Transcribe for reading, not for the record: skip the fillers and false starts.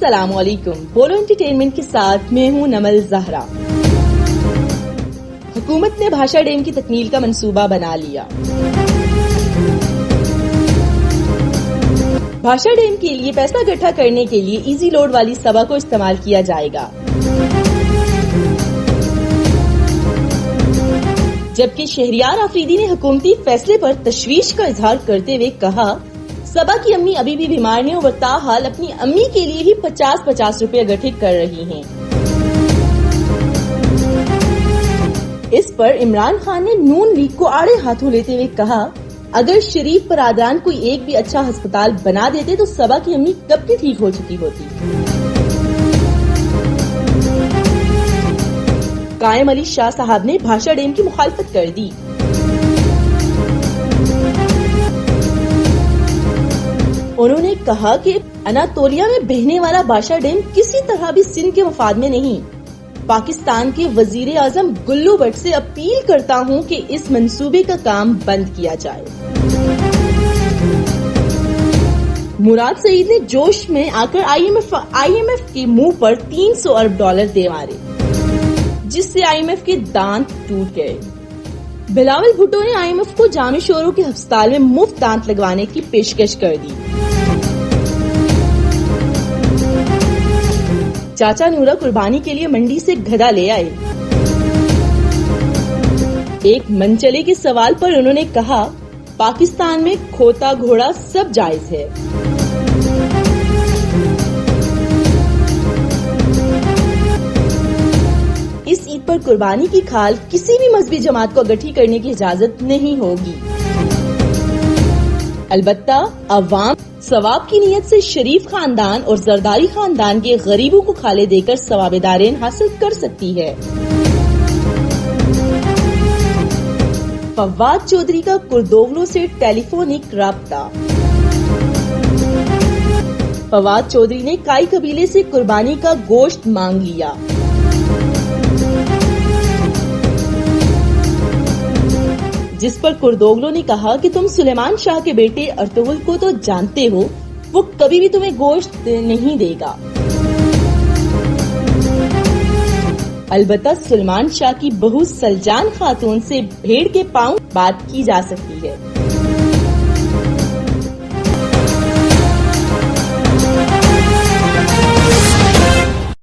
السلام علیکم، بولو انٹرٹینمنٹ کے ساتھ میں ہوں نمل زہرا۔ حکومت نے بھاشا ڈیم کی تکمیل کا منصوبہ بنا لیا۔ بھاشا ڈیم کے لیے پیسہ اکٹھا کرنے کے لیے ایزی لوڈ والی سبا کو استعمال کیا جائے گا، جبکہ شہریار آفریدی نے حکومتی فیصلے پر تشویش کا اظہار کرتے ہوئے کہا سبا کی امی ابھی بھی بیمار ہیں اور تاحال اپنی امی کے لیے ہی 50 روپے گٹھت کر رہی ہیں۔ اس پر عمران خان نے نون لیگ کو آڑے ہاتھوں لیتے ہوئے کہا اگر شریف برادران کوئی ایک بھی اچھا ہسپتال بنا دیتے تو سبا کی امی کب کی ٹھیک ہو چکی ہوتی۔ قائم علی شاہ صاحب نے بھاشا ڈیم کی مخالفت کر دی۔ انہوں نے کہا کہ اناتولیا میں بہنے والا بھاشا ڈیم کسی طرح بھی سندھ کے مفاد میں نہیں۔ پاکستان کے وزیر اعظم گلو بٹ سے اپیل کرتا ہوں کہ اس منصوبے کا کام بند کیا جائے۔ مراد سعید نے جوش میں آ کر آئی ایم ایف کے منہ پر $300 ارب دے مارے، جس سے آئی ایم ایف کے دانت ٹوٹ گئے۔ بلاول بھٹو نے آئی ایم ایف کو جامع شوروں کے ہسپتال میں مفت دانت لگوانے کی پیشکش کر دی۔ چاچا نورا قربانی کے لیے منڈی سے گدھا لے آئے۔ ایک منچلے کے سوال پر انہوں نے کہا پاکستان میں کھوتا گھوڑا سب جائز ہے۔ اس عید پر قربانی کی کھال کسی بھی مذہبی جماعت کو اکٹھی کرنے کی اجازت نہیں ہوگی، البتہ عوام ثواب کی نیت سے شریف خاندان اور زرداری خاندان کے غریبوں کو کھالے دے کر ثواب دارین حاصل کر سکتی ہے۔ فواد چودھری کا کردوغلو سے ٹیلی فونک رابطہ۔ فواد چودھری نے کائی قبیلے سے قربانی کا گوشت مانگ لیا۔ جس پر کردوغلو نے کہا کہ تم سلیمان شاہ کے بیٹے ارطغرل کو تو جانتے ہو، وہ کبھی بھی تمہیں گوشت نہیں دے گا۔ البتہ سلیمان شاہ کی بہو سلجان خاتون سے بھیڑ کے پاؤں بات کی جا سکتی ہے۔